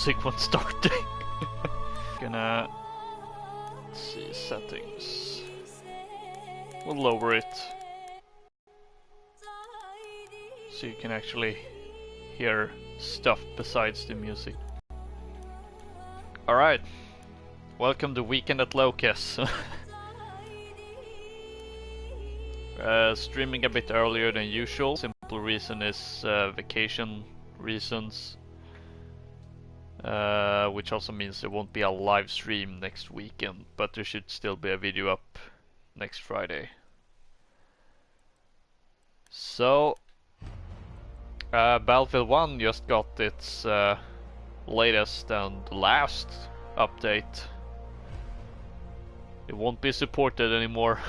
music when starting. Gonna see settings. We'll lower it so you can actually hear stuff besides the music. Alright, welcome to Weekend at Loka's. Streaming a bit earlier than usual. Simple reason is vacation reasons, which also means there won't be a live stream next weekend, but there should still be a video up next Friday. So Battlefield 1 just got its latest and last update. It won't be supported anymore.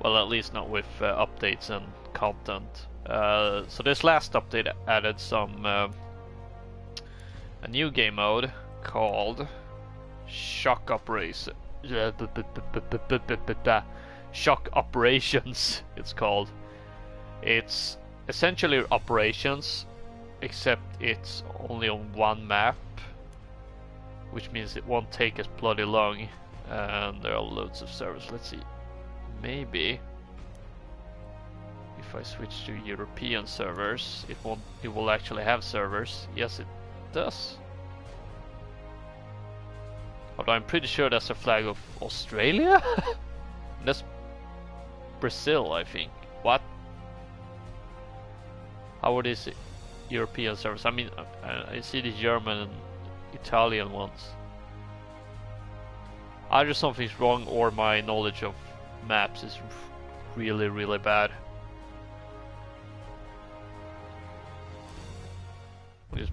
Well, at least not with updates and content. So this last update added some a new game mode called Shock Operations. Shock Operations, it's called. It's essentially operations, except it's only on one map, which means it won't take as bloody long, and there are loads of servers. Let's see. Maybe if I switch to European servers, it will actually have servers. Yes, it does. Although I'm pretty sure that's a flag of Australia. That's Brazil, I think. What? How are these European servers? I mean, I see the German and Italian ones. Either something's wrong or my knowledge of maps is really, really bad.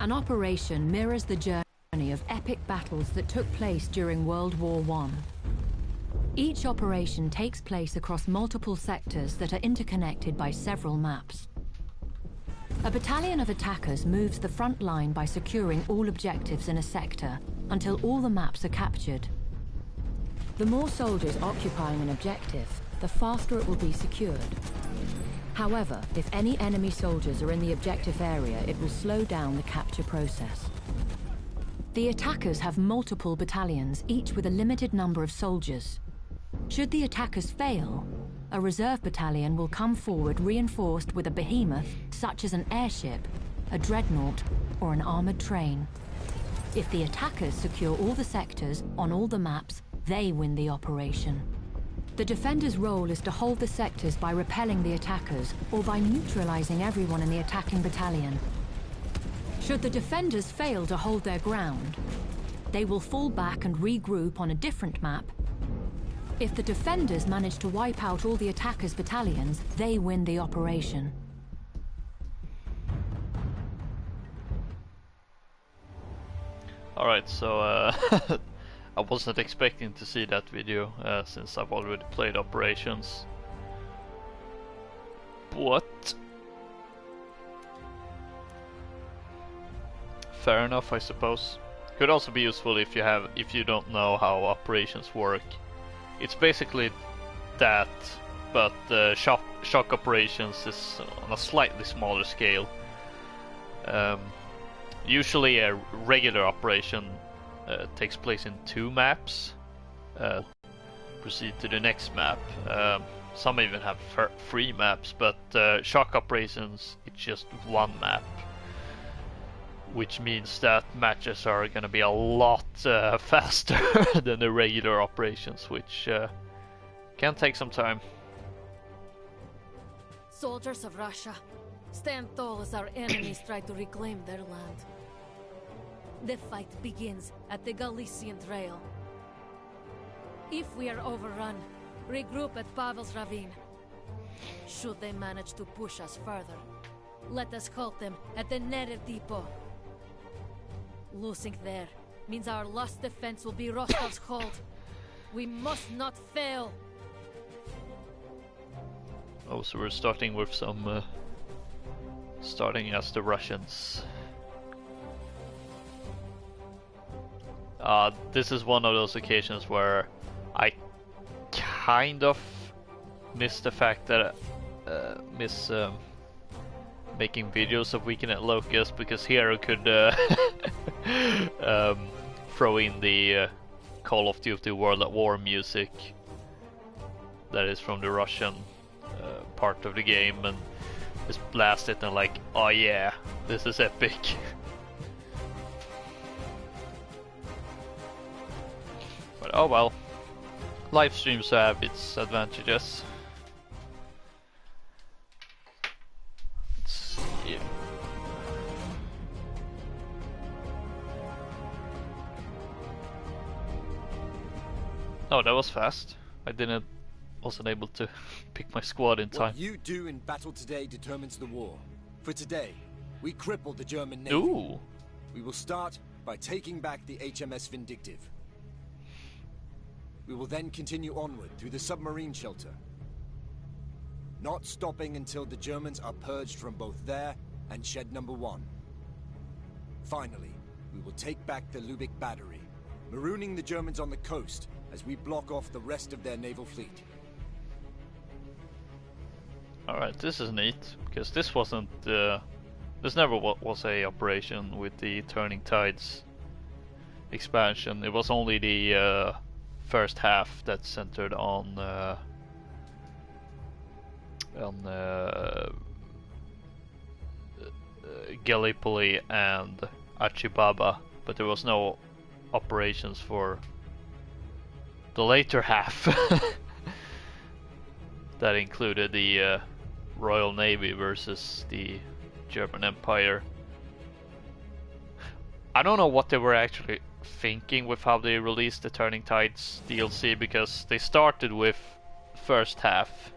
An operation mirrors the journey of epic battles that took place during World War I. Each operation takes place across multiple sectors that are interconnected by several maps. A battalion of attackers moves the front line by securing all objectives in a sector until all the maps are captured. The more soldiers occupying an objective, the faster it will be secured. However, if any enemy soldiers are in the objective area, it will slow down the capture process. The attackers have multiple battalions, each with a limited number of soldiers. Should the attackers fail, a reserve battalion will come forward reinforced with a behemoth, such as an airship, a dreadnought, or an armored train. If the attackers secure all the sectors on all the maps, they win the operation. The defender's role is to hold the sectors by repelling the attackers or by neutralizing everyone in the attacking battalion. Should the defenders fail to hold their ground, they will fall back and regroup on a different map. If the defenders manage to wipe out all the attackers' battalions, they win the operation. Alright, so I wasn't expecting to see that video since I've already played Operations. But fair enough, I suppose. Could also be useful if you don't know how operations work. It's basically that, but shock operations is on a slightly smaller scale. Usually a regular operation takes place in 2 maps. Proceed to the next map. Some even have 3 maps, but shock operations, it's just 1 map. Which means that matches are gonna be a lot faster than the regular operations, which can take some time. Soldiers of Russia, stand tall as our enemies try to reclaim their land. The fight begins at the Galician Trail. If we are overrun, regroup at Pavel's Ravine. Should they manage to push us further, let us halt them at the Nerev Depot. Losing there means our last defense will be Rostov's hold. We must not fail. Oh, so we're starting with some starting as the Russians. This is one of those occasions where I kind of miss the fact that miss making videos of Weekend at Loka's, because here I could throw in the Call of Duty World at War music that is from the Russian part of the game, and just blast it and like, oh yeah, this is epic. But oh well, live streams have its advantages. Let's see. Oh, that was fast. Wasn't able to pick my squad in time. What you do in battle today determines the war. For today, we crippled the German Navy. Ooh. We will start by taking back the HMS Vindictive. We will then continue onward through the submarine shelter, not stopping until the Germans are purged from both there and Shed Number 1. Finally, we will take back the Lübeck battery, marooning the Germans on the coast as we block off the rest of their naval fleet. Alright, this is neat, because this wasn't, this never was a operation with the Turning Tides expansion. It was only the first half that centered on Gallipoli and Achibaba, but there was no operations for the later half that included the Royal Navy versus the German Empire. I don't know what they were actually thinking with how they released the Turning Tides DLC, because they started with first half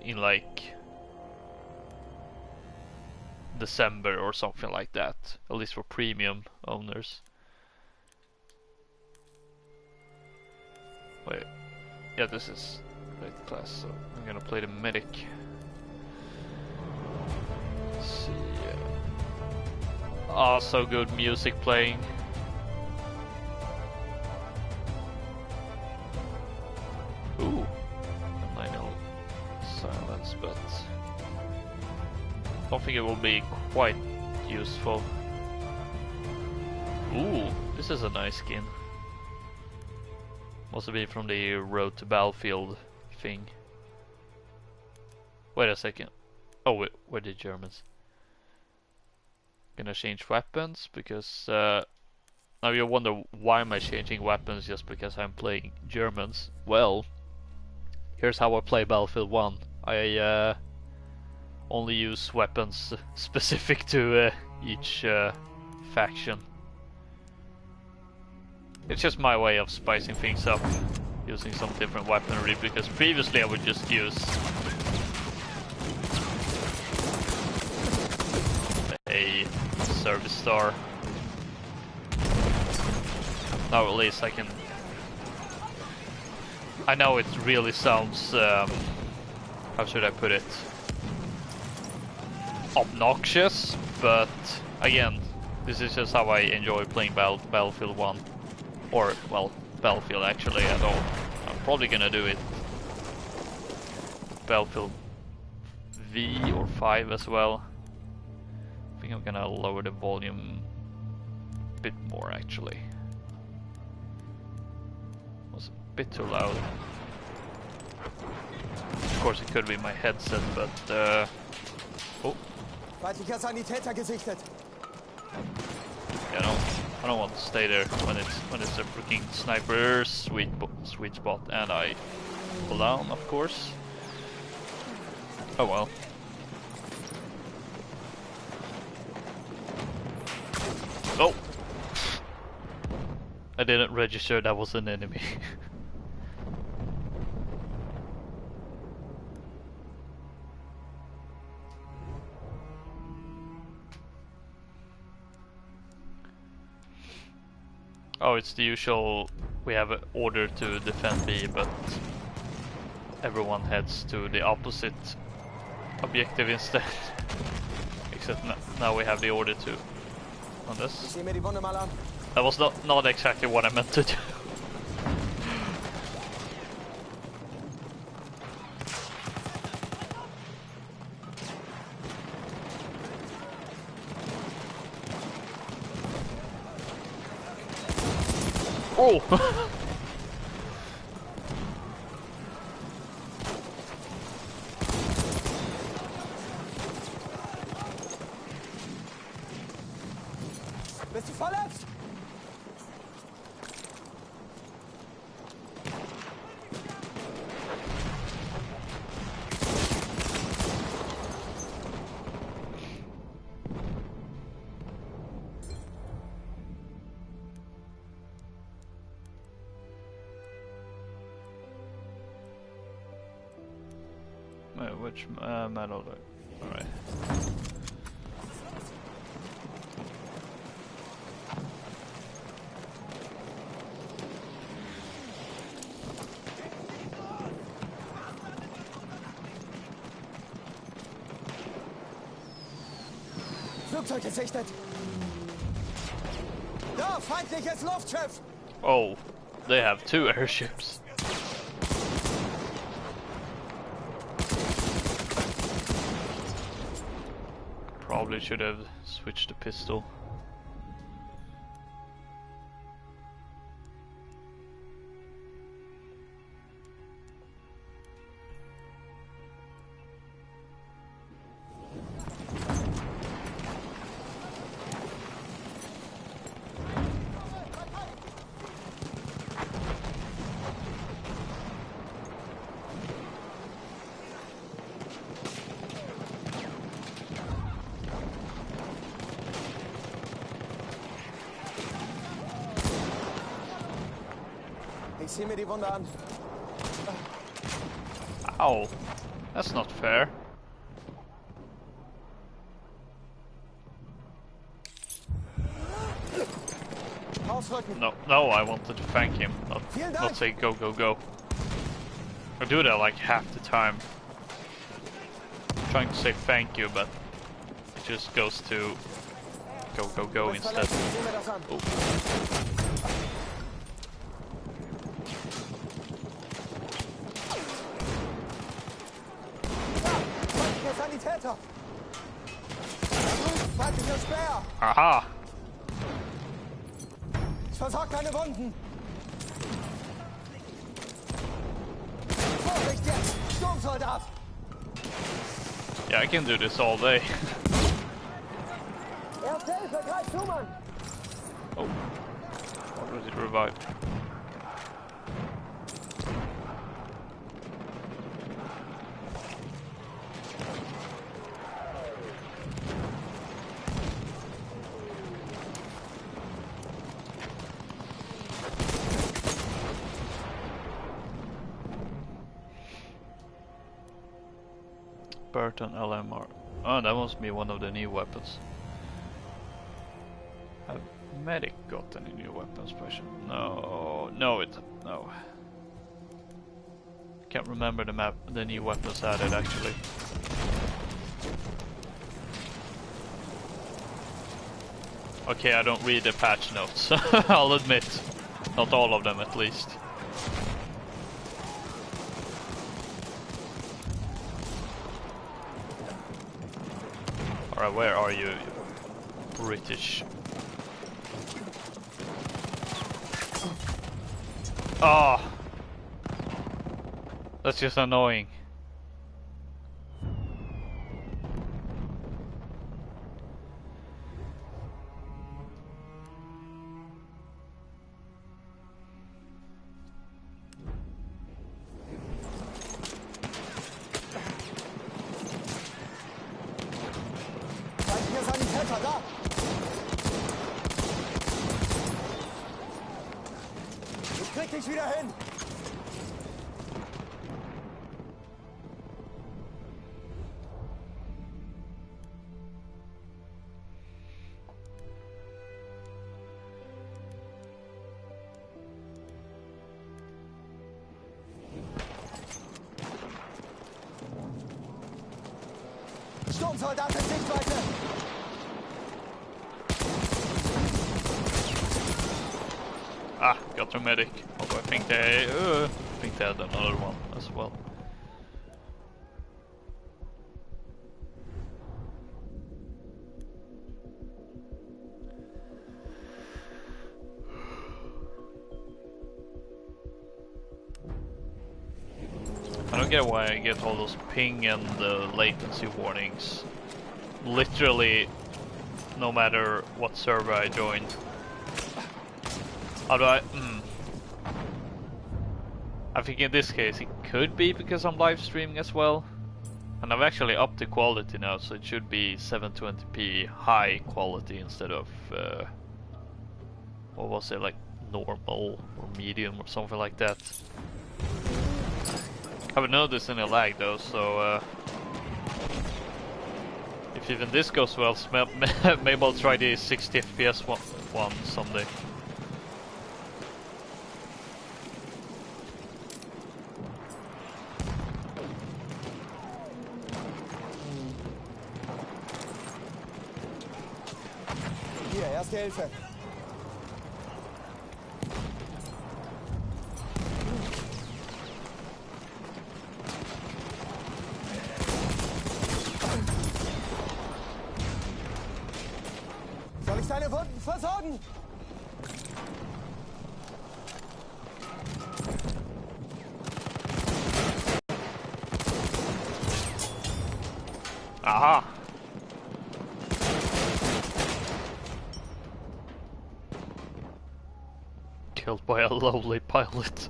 in like December or something like that, at least for premium owners. Wait, yeah, this is great class, so I'm gonna play the medic. Let's see. Oh, so good music playing. Ooh, 9L silence, but I don't think it will be quite useful. Ooh, this is a nice skin. Must have been from the Road to Battlefield thing. Wait a second. Oh, wait, where the Germans? Gonna change weapons because now you wonder why am I changing weapons just because I'm playing Germans. Well, here's how I play Battlefield 1. I only use weapons specific to each faction. It's just my way of spicing things up, using some different weaponry, because previously I would just use a service star. Now at least I can... I know it really sounds, how should I put it? Obnoxious, but again, this is just how I enjoy playing Battlefield 1. Or, well, Battlefield actually at all. I'm probably gonna do it Battlefield V or 5 as well. I think I'm gonna lower the volume a bit more actually. It was a bit too loud. Of course it could be my headset, but oh. Yeah, I don't want to stay there when it's a freaking sniper sweet spot, and I pull down, of course. Oh well. Oh! I didn't register that was an enemy. Oh, it's the usual, we have an order to defend B, but everyone heads to the opposite objective instead. Except now we have the order to on this. That was not exactly what I meant to do. Oh! Bist du verletzt? Which medal? Alright. Flugzeug gesichtet. Da, feindliches Luftschiff. Oh, they have 2 airships. Probably should have switched the pistol. Ich zieh mir die Wunde an. Ow, that's not fair. Ausrücken. No, I wanted to thank him, not say go, go, go. I do that like half the time. I'm trying to say thank you, but it just goes to go, go, go instead. Oh. Sanitäter! Feindlicher Speer! Aha! Ich versorge deine Wunden! Vorsicht jetzt! Sturmsoldat! Yeah, I can do this all day. Erste Hilfe, greif zu, Mann! Oh. Already revived. Burton LMR. Oh, that must be one of the new weapons. Have Medic got any new weapons special? No, no. Can't remember the new weapons added actually. Okay, I don't read the patch notes. I'll admit, not all of them at least. Alright, where are you, British? Ah! That's just annoying. Sanitäter, da! Ich krieg dich wieder hin! Sturmsoldat in Sichtweite! Ah, got the medic. Although I think they had another one as well. get why I get all those ping and latency warnings. Literally, no matter what server I join. How do I? I think in this case it could be because I'm live streaming as well. And I've actually upped the quality now, so it should be 720p high quality instead of what was it, like normal or medium or something like that. Haven't noticed any lag though, so if even this goes well, maybe I'll try the 60 FPS one someday. Hier, erste Hilfe. Soll ich deine Wunden versorgen? Aha! Killed by a lovely pilot.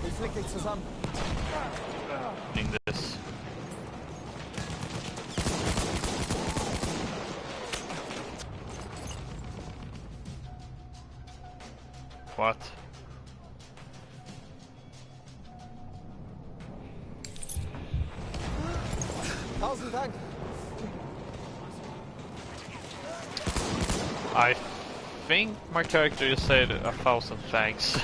Ich flick dich zusammen. Doing this. What? Tausend Dank. I think my character just said 1,000 thanks.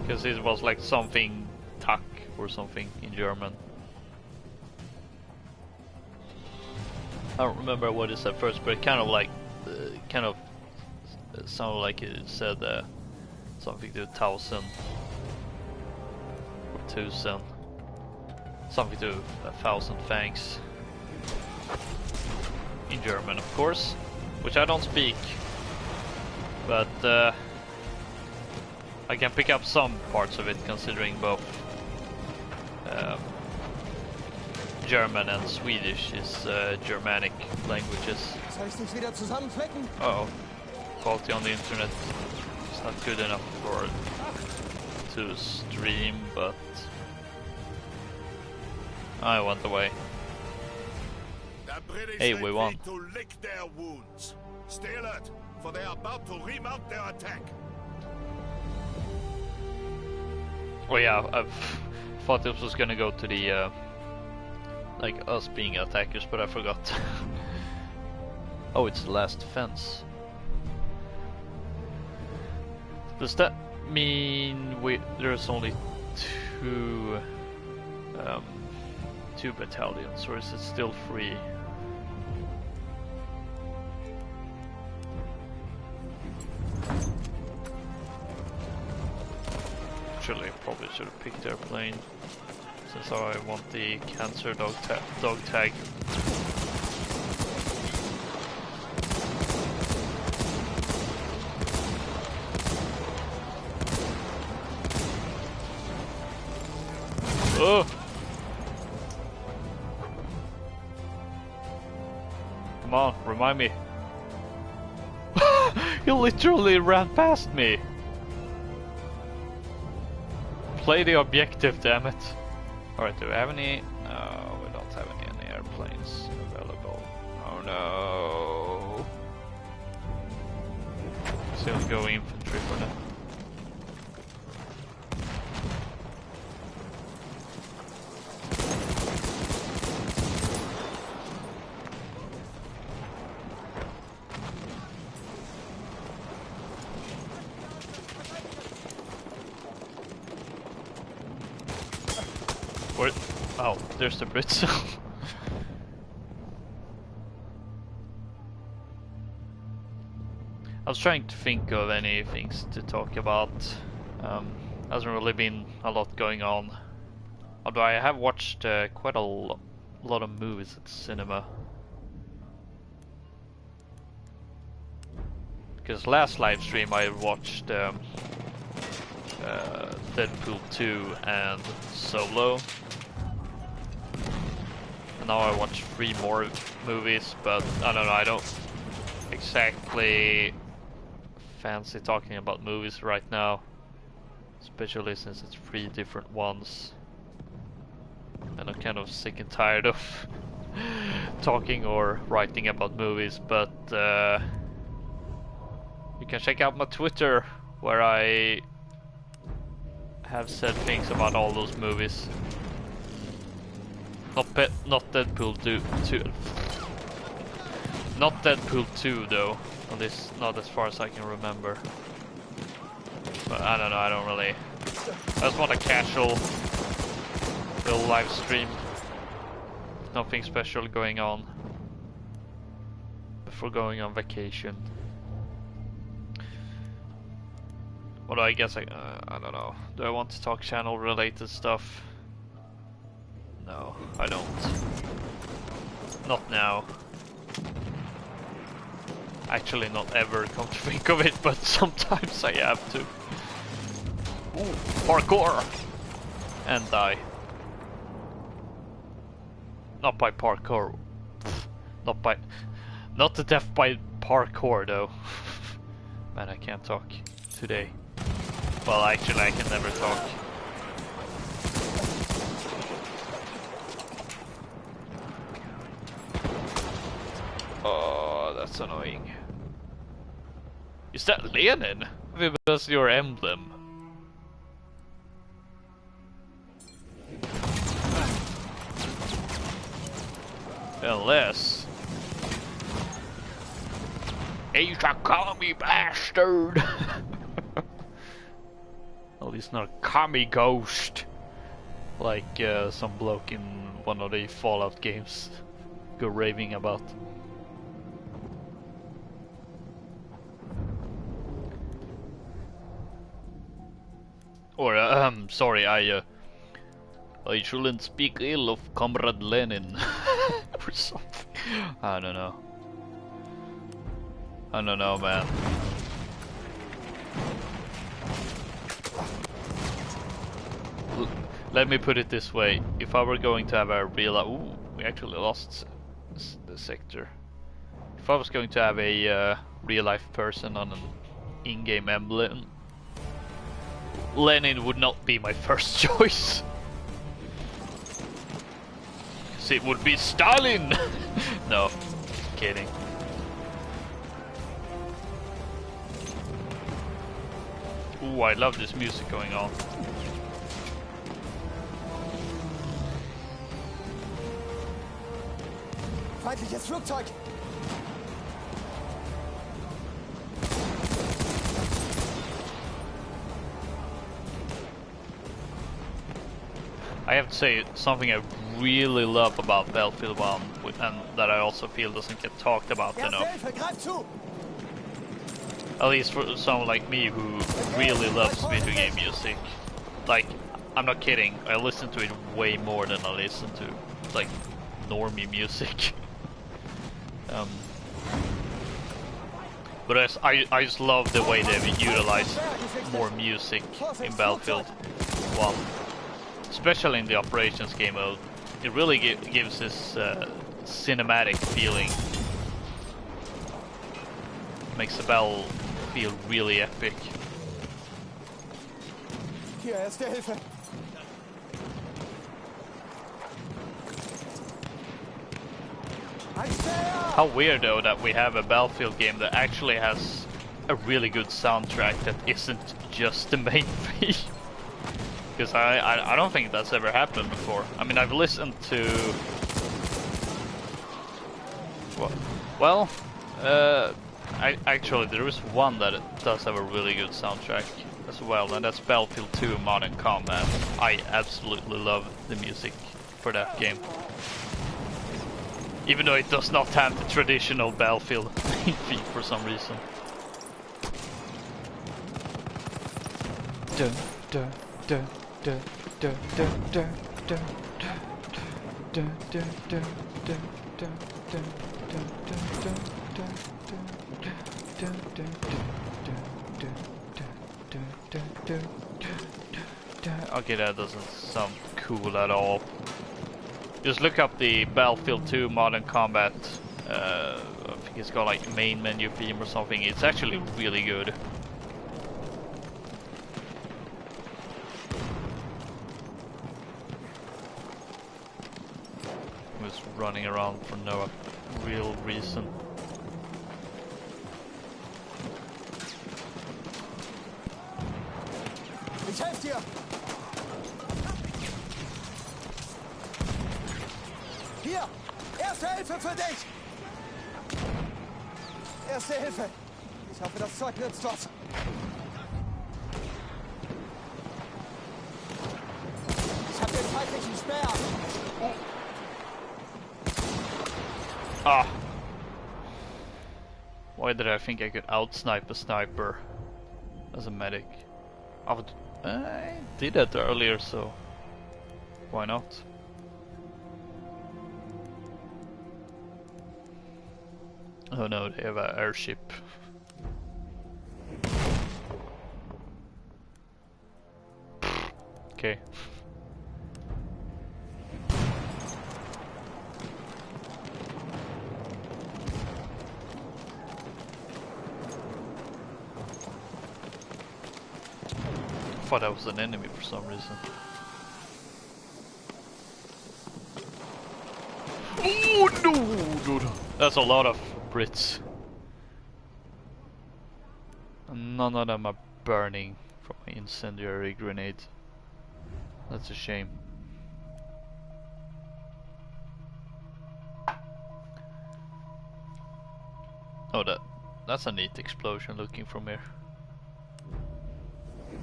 Because it was like something Tack or something in German. I don't remember what it said first, but it kind of like, sounded like it said something to 1,000 or 2,000, something to 1,000 thanks in German, of course, which I don't speak, but I can pick up some parts of it, considering both German and Swedish is Germanic languages. Soll ich dich wieder zusammenflecken? Uh oh, quality on the internet is not good enough to stream, but I went away. Hey, we won. To lick their wounds. Stay alert, for they are about to remount their attack. Oh yeah, I thought this was gonna go to the like us being attackers, but I forgot. Oh, it's the last defense. Does that mean there's only two battalions, or is it still 3? Actually, probably should have picked airplane, since I want the cancer dog tag. Oh! Come on, remind me. You literally ran past me. Play the objective, damn it. Alright, do we have any? No, we don't have any airplanes available. Oh no. So let's go infantry for now. Where? Oh, there's the Brits. I was trying to think of any things to talk about. Hasn't really been a lot going on. Although I have watched quite a lot of movies at the cinema. Because last live stream I watched Deadpool 2 and Solo. And now I watched 3 more movies, but I don't know, I don't exactly fancy talking about movies right now. Especially since it's 3 different ones. And I'm kind of sick and tired of talking or writing about movies, but you can check out my Twitter where I have said things about all those movies. Not Deadpool 2. Not Deadpool 2 though. At least not as far as I can remember. But I don't know, I don't really... I just want a casual little live stream. Nothing special going on before going on vacation. Although I guess I don't know. Do I want to talk channel related stuff? No, I don't. Not now. Actually not ever, come to think of it, but sometimes I have to. Ooh, parkour! And die. Not by parkour. Not the death by parkour though. Man, I can't talk today. Well, actually I can never talk. Oh, that's annoying. Is that Lenin? That's your emblem. Unless... Hey, you shall call me bastard! At least not a commie ghost. Like some bloke in one of the Fallout games go raving about. Or, sorry, I shouldn't speak ill of Comrade Lenin. Or something. I don't know. I don't know, man. Let me put it this way. If I were going to have a real... Ooh, we actually lost the sector. If I was going to have a real-life person on an in-game emblem, Lenin would not be my first choice. Because it would be Stalin! No, kidding. Ooh, I love this music going on. Feindliches Flugzeug! I have to say something I really love about Battlefield 1, and that I also feel doesn't get talked about enough. At least for someone like me who really loves video game music. Like, I'm not kidding, I listen to it way more than I listen to, like, normie music. But I just love the way they've utilized more music in Battlefield 1. Especially in the operations game mode. It really gives this cinematic feeling. Makes the battle feel really epic. Hier, erste Hilfe. How weird though that we have a Battlefield game that actually has a really good soundtrack that isn't just the main theme. Because I don't think that's ever happened before. I mean, I've listened to... Well, Actually, there is one that does have a really good soundtrack as well, and that's Battlefield 2 Modern Combat. I absolutely love the music for that game. Even though it does not have the traditional Battlefield theme for some reason. Okay, that doesn't sound cool at all. Just look up the Battlefield 2 Modern Combat. I think it's got like main menu theme or something. It's actually really good. Was running around for no real reason. Ich helfe dir! Hier! Erste Hilfe für dich! Erste Hilfe! Ich hoffe, das Zeug nützt was. Ich hab den feindlichen Speer! Ah! Why did I think I could outsnipe a sniper as a medic? I did that earlier, so why not? Oh no, they have an airship. Okay. I thought that was an enemy for some reason. Oh no! That's a lot of Brits. And none of them are burning from my incendiary grenade. That's a shame. Oh, that's a neat explosion looking from here.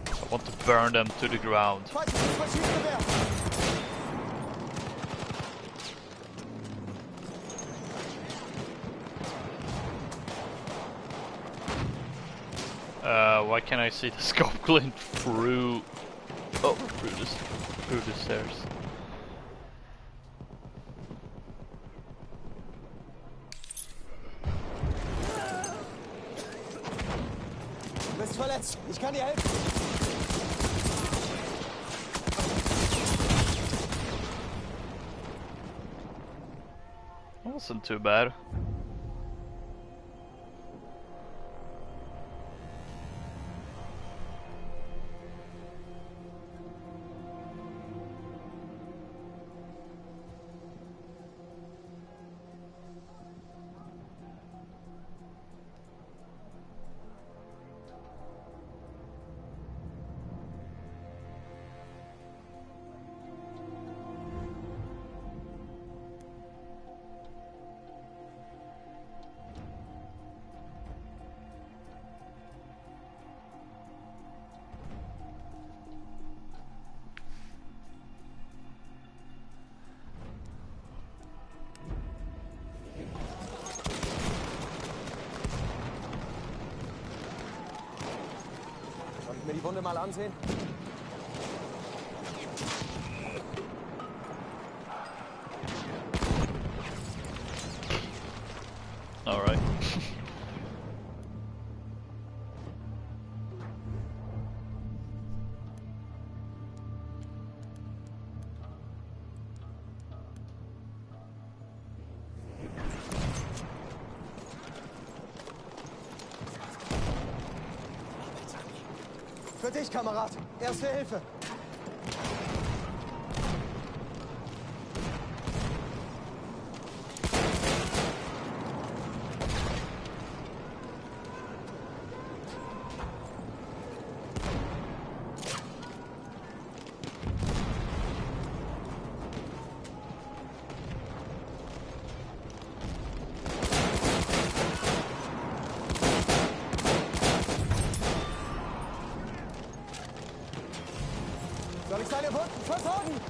I want to burn them to the ground. Why can't I see the scope glint through? Oh, through the stairs. Du bist verletzt. Ich kann dir helfen. Wasn't too bad. Soll ich mir die Wunde mal ansehen? All right. Für dich, Kamerad. Erste Hilfe. Meine Wunden versorgen!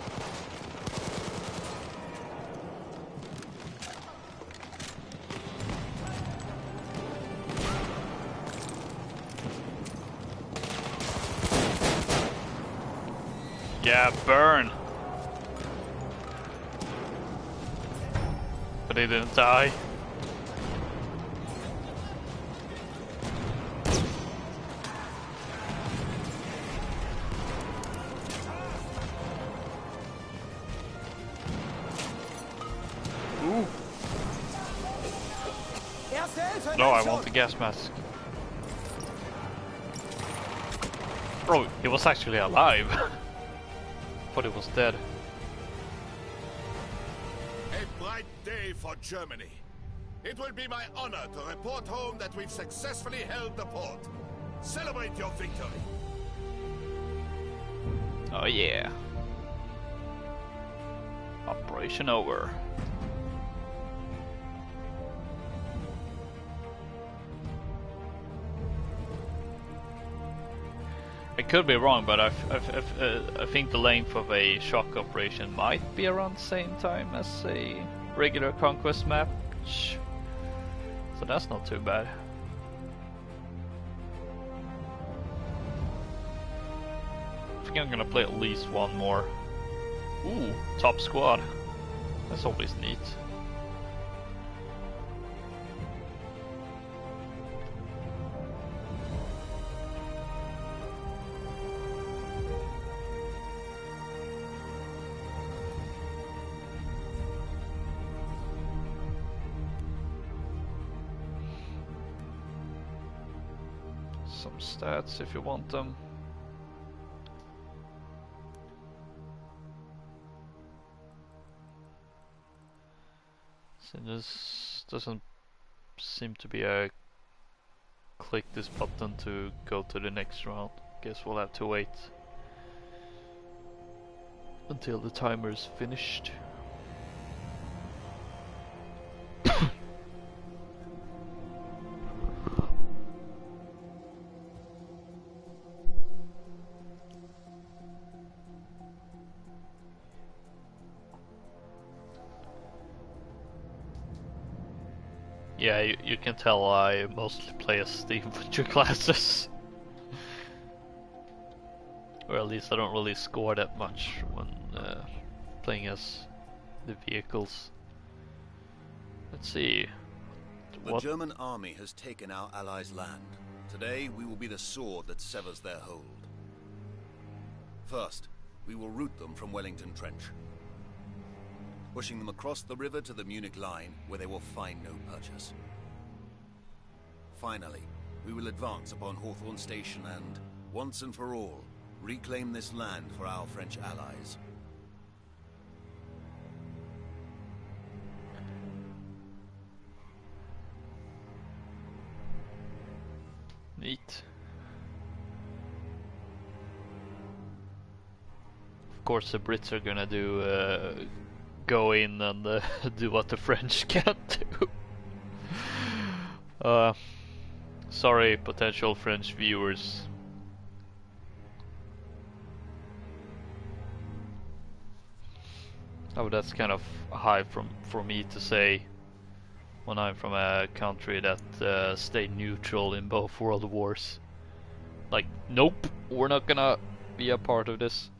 Yeah, burn! But he didn't die. Ooh. Erste Hilfe! No, I want the gas mask. Bro, he was actually alive. But he was dead. A bright day for Germany. It will be my honor to report home that we've successfully held the port. Celebrate your victory. Oh yeah. Operation over. I could be wrong, but I think the length of a shock operation might be around the same time as a regular conquest match. So that's not too bad. I think I'm gonna play at least one more. Ooh, top squad. That's always neat. Some stats if you want them. So this doesn't seem to be a click this button to go to the next round. Guess we'll have to wait until the timer is finished. Yeah, you can tell I mostly play as the infantry classes. Or at least I don't really score that much when playing as the vehicles. Let's see. The German army has taken our allies' land. Today we will be the sword that severs their hold. First, we will rout them from Wellington Trench, pushing them across the river to the Munich line, where they will find no purchase. Finally, we will advance upon Hawthorne Station and, once and for all, reclaim this land for our French allies. Neat. Of course the Brits are gonna do go in and do what the French can't do. Sorry, potential French viewers. Oh, that's kind of high for me to say when I'm from a country that stayed neutral in both world wars. Like, nope, we're not gonna be a part of this.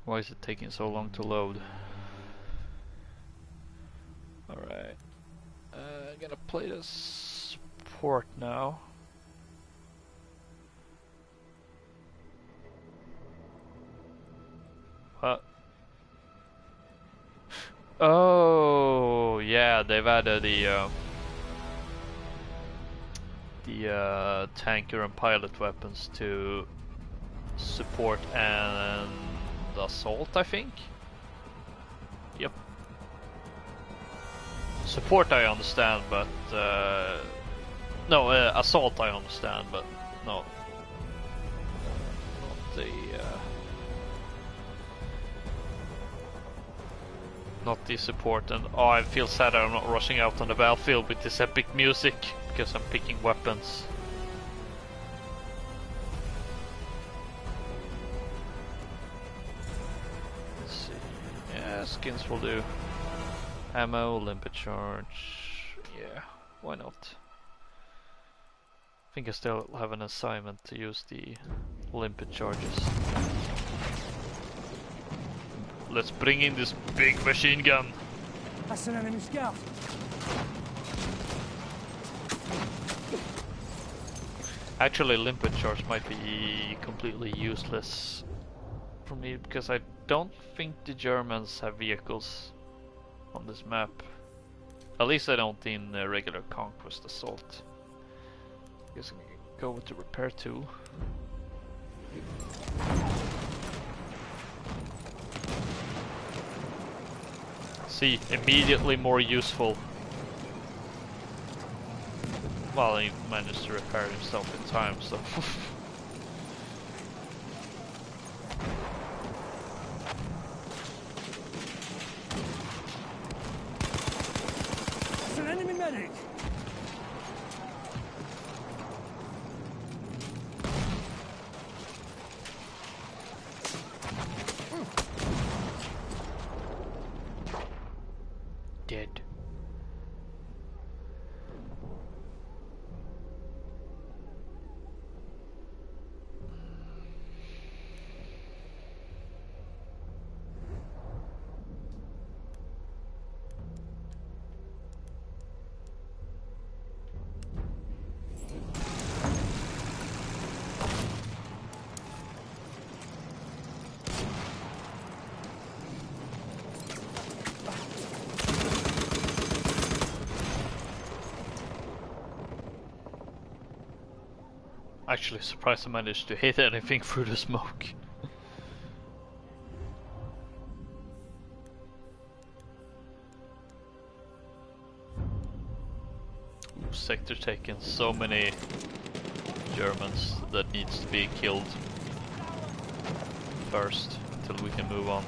Why is it taking so long to load? Alright. I'm gonna play this port now. What? Oh, yeah, they've added the tanker and pilot weapons to support and assault, I think. Yep. Support I understand, but no, assault I understand, but no, not the not the support, and oh, I feel sad I'm not rushing out on the battlefield with this epic music because I'm picking weapons. Let's see. Yeah, skins will do. Ammo, limpet charge. Yeah, why not? I think I still have an assignment to use the limpet charges. Let's bring in this big machine gun. That's an enemy scout. Actually, limpet charge might be completely useless for me because I don't think the Germans have vehicles on this map. At least I don't in regular Conquest Assault. I guess I can go with the repair tool. See, immediately more useful. Well, he managed to repair himself in time, so. That's an enemy medic. Dead. Actually surprised I managed to hit anything through the smoke. Ooh, sector taken, so many Germans that needs to be killed first until we can move on.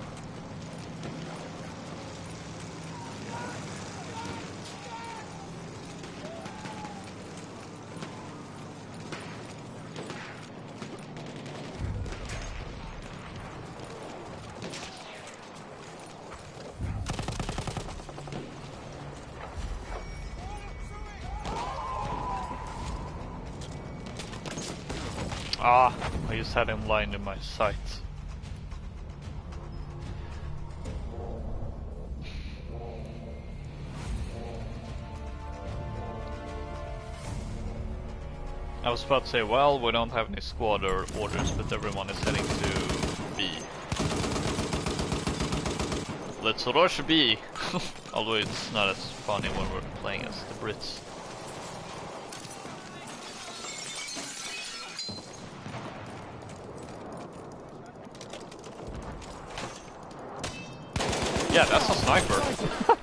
Ah, I just had him lined in my sight. I was about to say, well, we don't have any squad or orders, but everyone is heading to B. Let's rush B! Although it's not as funny when we're playing as the Brits. Yeah, that's a sniper.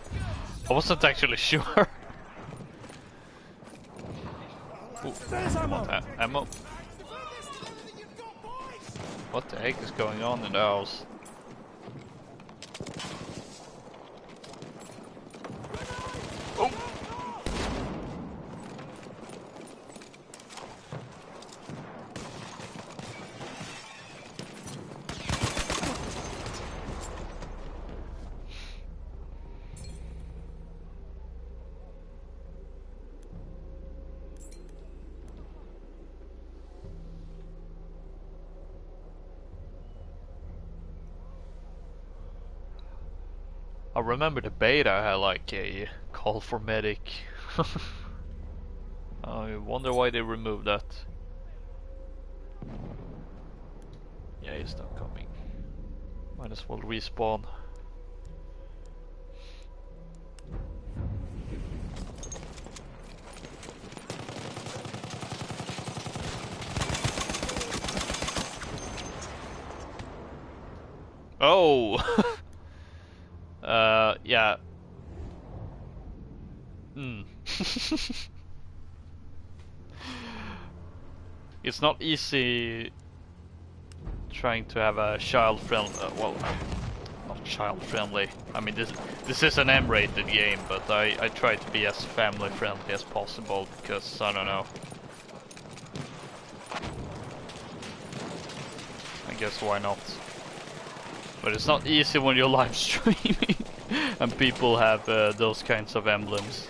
I wasn't actually sure. Ooh, I want that ammo. What the heck is going on in the house? Oh! I remember the beta had like a call for medic. I wonder why they removed that. Yeah, he's not coming. Might as well respawn. Oh! Yeah. It's not easy trying to have a child friendly, well, not child friendly. I mean, this is an M-rated game, but I try to be as family friendly as possible because I don't know. I guess why not? But it's not easy when you're live streaming and people have those kinds of emblems.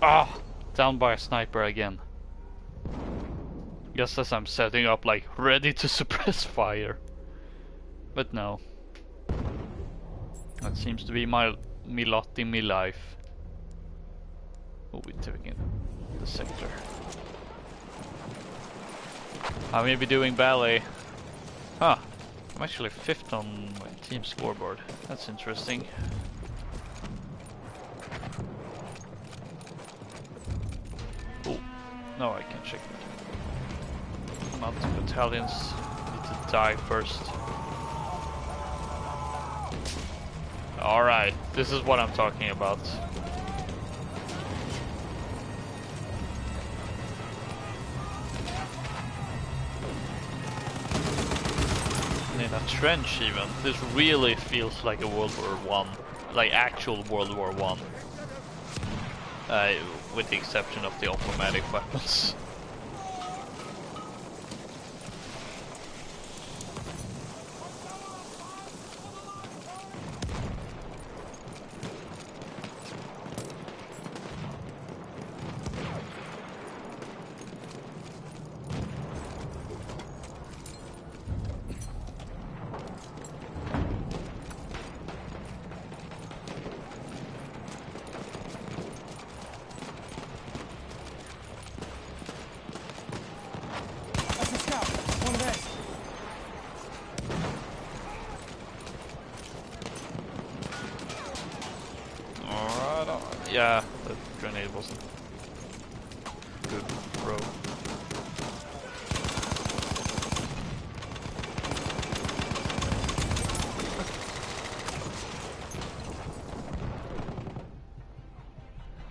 Ah! Down by a sniper again. Just as I'm setting up, like, ready to suppress fire. But no. That seems to be me lot in my life. Oh, we're taking the sector. I may be doing ballet. Huh. I'm actually 5th on my team scoreboard. That's interesting. Oh, no, I can check it. Mountain battalions need to die first. Alright, this is what I'm talking about. In a trench even. This really feels like a World War One, like actual World War One. With the exception of the automatic weapons. Yeah, the grenade wasn't good, bro.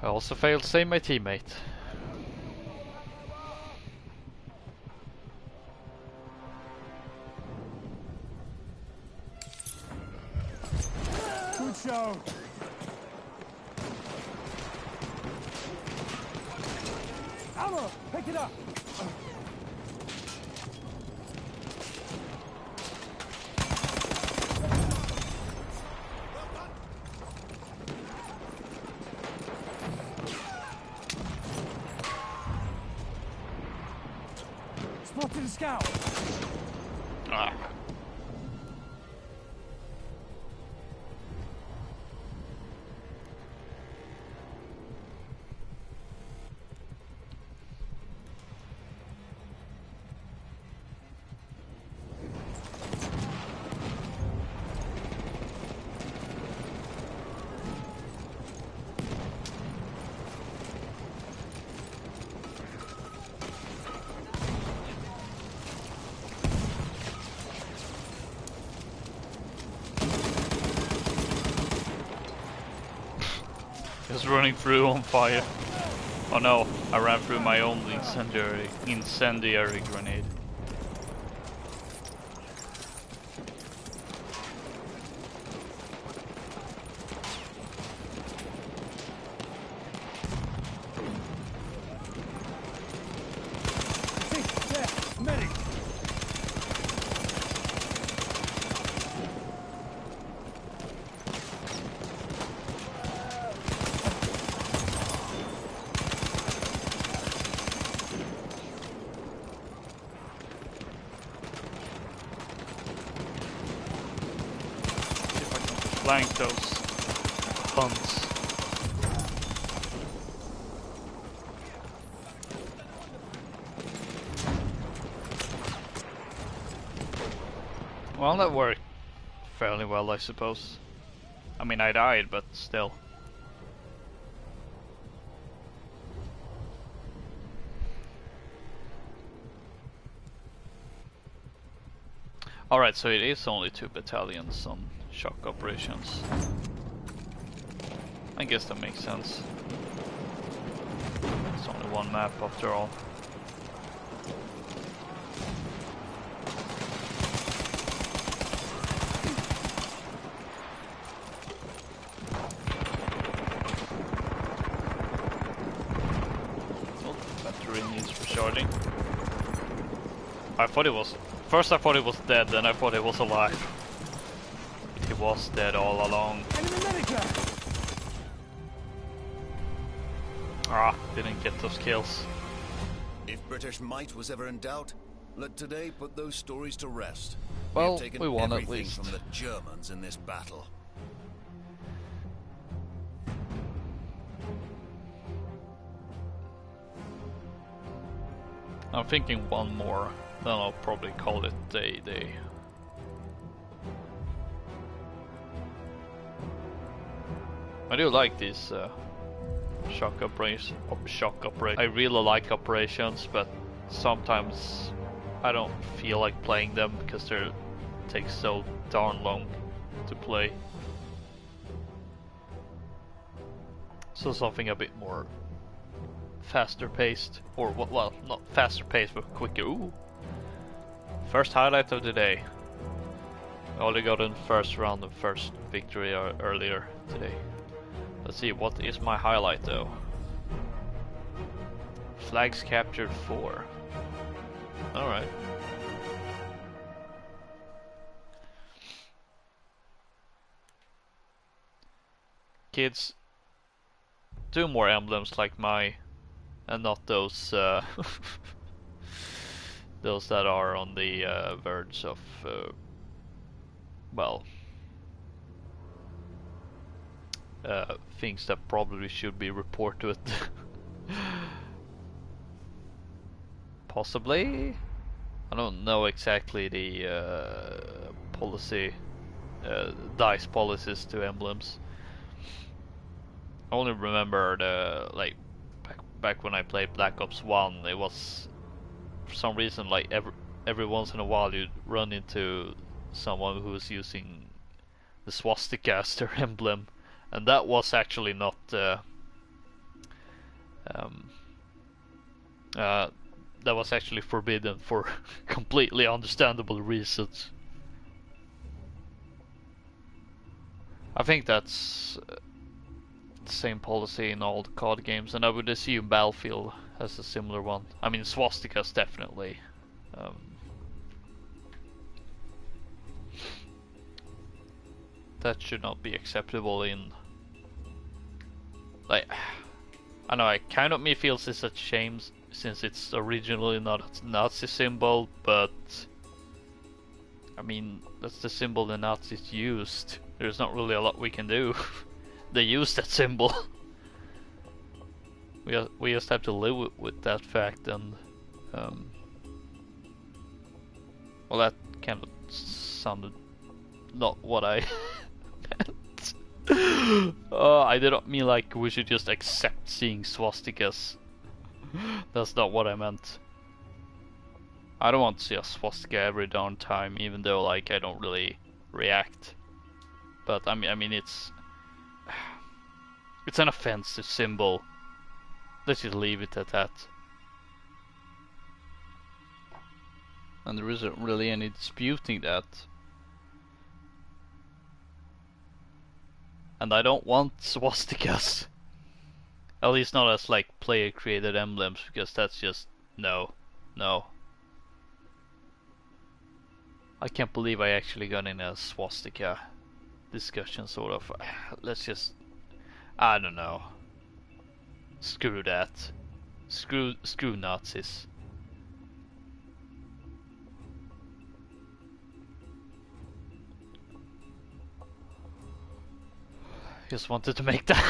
I also failed to save my teammate. Good show. Ammo, pick it up. Spotted a scout. Ah. Just running through on fire. Oh no, I ran through my own incendiary grenade. See, there, medic. Flank those hunts. Well, that worked fairly well, I suppose. I mean, I died, but still. Alright, so it is only 2 battalions on shock operations. I guess that makes sense. It's only one map after all. Oh, battery needs recharging. I thought it was... First I thought it was dead, then I thought it was alive. But he was dead all along. Enemy medic! Ah, didn't get those kills. If British might was ever in doubt, let today put those stories to rest. Well, We've taken we won at everything least. from the Germans in this battle. I'm thinking one more, then I'll probably call it a day. I do like these shock operations. I really like operations, but sometimes I don't feel like playing them because they take so darn long to play. So something a bit more faster paced, or well, not faster paced, but quicker. Ooh, first highlight of the day. I only got in first round of first victory earlier today. Let's see, what is my highlight though? Flags captured 4. Alright. Kids, do more emblems like my, and not those those that are on the verge of well, things that probably should be reported. Possibly. I don't know exactly the policy, DICE policies to emblems. I only remember the back when I played Black Ops 1, it was for some reason like every once in a while you'd run into someone who was using the swastika as their emblem, and that was actually not that was actually forbidden for completely understandable reasons. I think that's the same policy in all the COD games, and I would assume Battlefield has a similar one. I mean, swastikas definitely. That should not be acceptable in... Like, I know, it kind of me feels it's a shame since it's originally not a Nazi symbol, but I mean, that's the symbol the Nazis used. There's not really a lot we can do. They used that symbol. We just have to live with that fact, and well, that kind of sounded not what I meant. I didn't mean like we should just accept seeing swastikas. That's not what I meant. I don't want to see a swastika every darn time, even though like I don't really react. But I mean it's an offensive symbol. Let's just leave it at that. And there isn't really any disputing that. And I don't want swastikas. At least not as like player created emblems, because that's just no. I can't believe I actually got in a swastika discussion sort of. Let's just, I don't know. Screw that. Screw Nazis. Just wanted to make that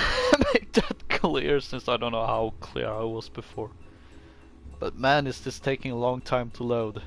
make that clear, since I don't know how clear I was before. But man, is this taking a long time to load.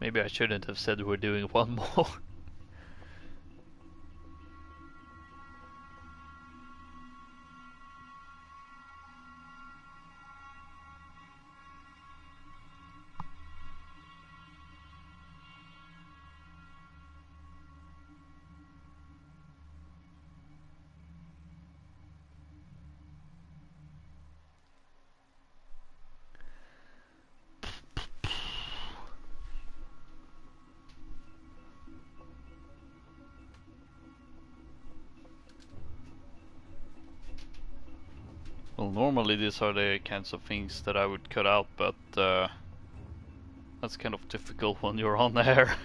Maybe I shouldn't have said we're doing one more. Well, normally these are the kinds of things that I would cut out, but that's kind of difficult when you're on air.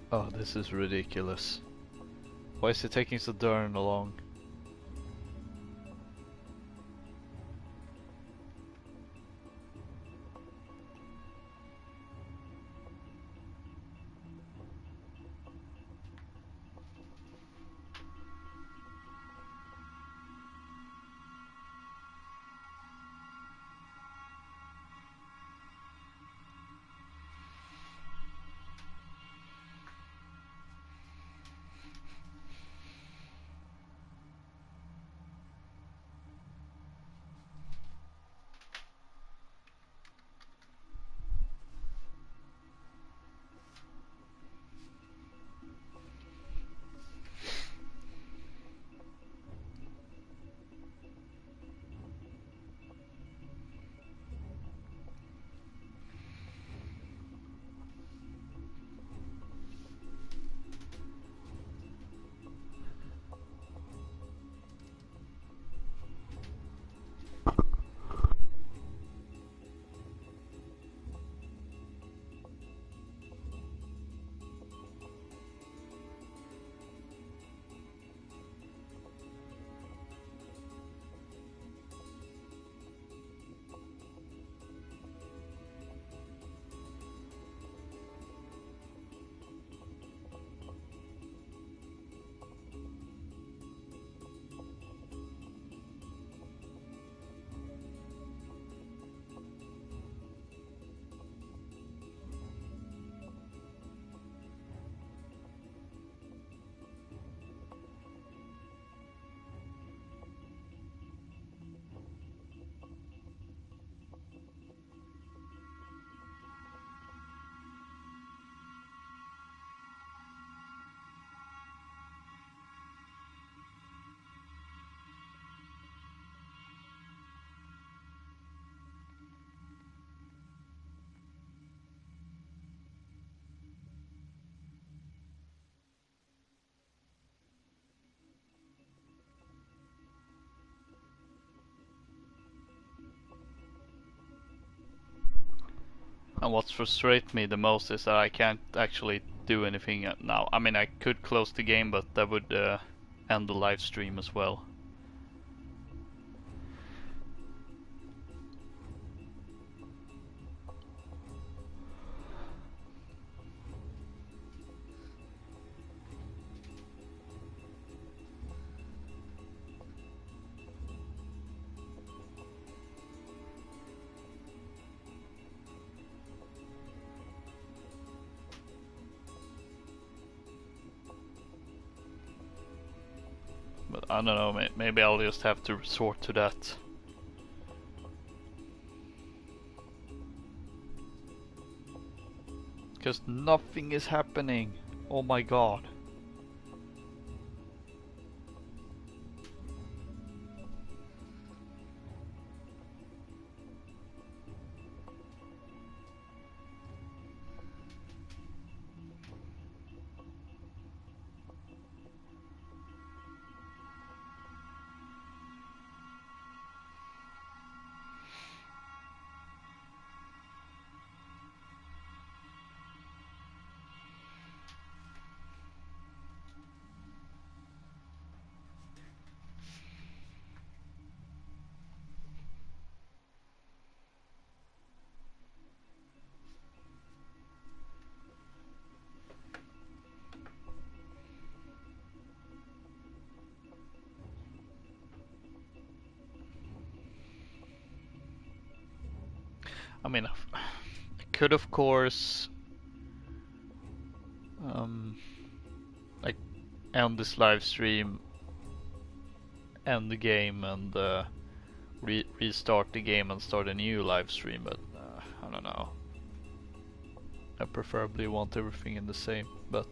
Oh, this is ridiculous. Why is it taking so darn long? And what frustrates me the most is that I can't actually do anything now. I mean, I could close the game, but that would end the live stream as well. But I don't know, maybe I'll just have to resort to that. Because nothing is happening. Oh my god. I mean, I could of course like end this live stream, end the game, and restart the game and start a new live stream, but I don't know. I preferably want everything in the same, but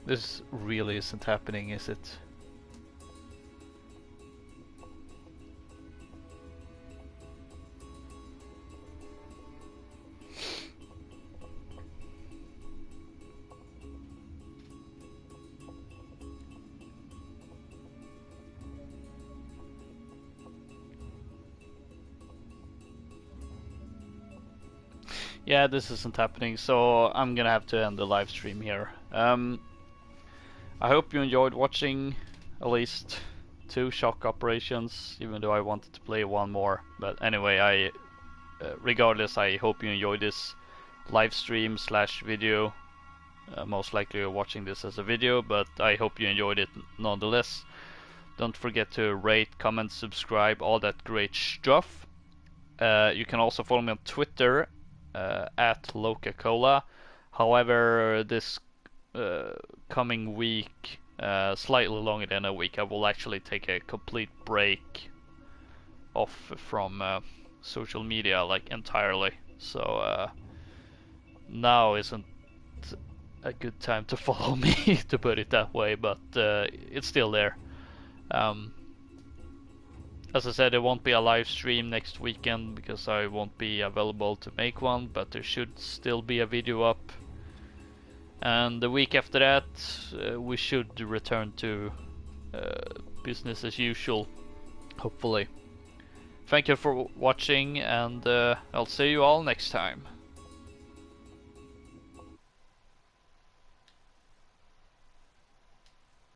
this really isn't happening, is it? Yeah, this isn't happening, so I'm gonna have to end the live stream here. I hope you enjoyed watching at least 2 shock operations, even though I wanted to play one more. But anyway, regardless, I hope you enjoyed this live stream slash video. Most likely you're watching this as a video, but I hope you enjoyed it nonetheless. Don't forget to rate, comment, subscribe, all that great stuff. You can also follow me on Twitter at LokaCola. However, this coming week, slightly longer than a week, I will actually take a complete break off from social media, like entirely. So now isn't a good time to follow me, to put it that way, but it's still there. As I said, there won't be a live stream next weekend because I won't be available to make one, but there should still be a video up. And the week after that, we should return to business as usual, hopefully. Thank you for watching, and I'll see you all next time.